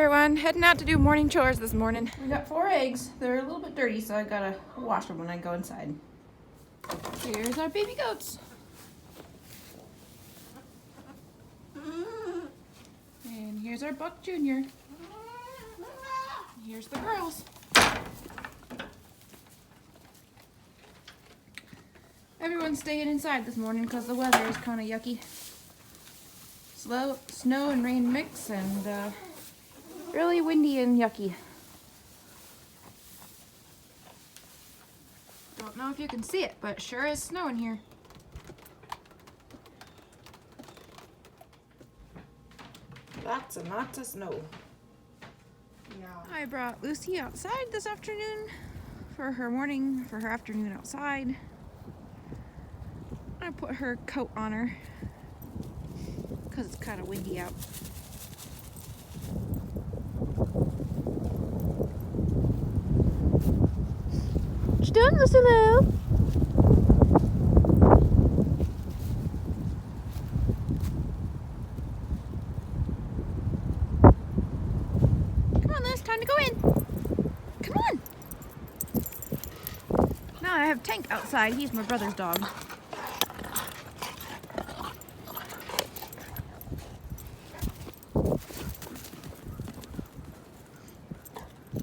everyone, heading out to do morning chores this morning. We got 4 eggs. They're a little bit dirty, so I gotta wash them when I go inside. Here's our baby goats. And here's our Buck Jr. Here's the girls. Everyone's staying inside this morning because the weather is kind of yucky. Snow and rain mix and really windy and yucky. Don't know if you can see it, but it sure is snowing here. Lots and lots of snow. Yeah. I brought Lucy outside this afternoon for her afternoon outside. I put her coat on her because it's kind of windy out. What you doing, Lucy Lou? Come on, Liz, time to go in. Come on. Now I have Tank outside. He's my brother's dog.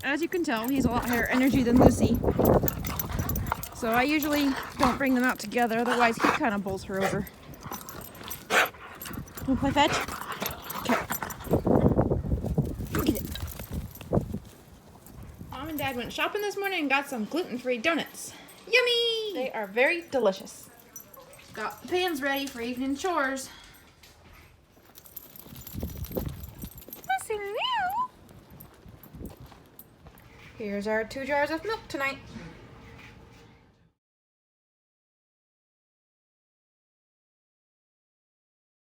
As you can tell, he's a lot higher energy than Lucy. So I usually don't bring them out together, otherwise he kind of bowls her over. Want to play fetch? Okay. Get it. Mom and Dad went shopping this morning and got some gluten-free donuts. Yummy! They are very delicious. Got the pans ready for evening chores. Here's our 2 jars of milk tonight.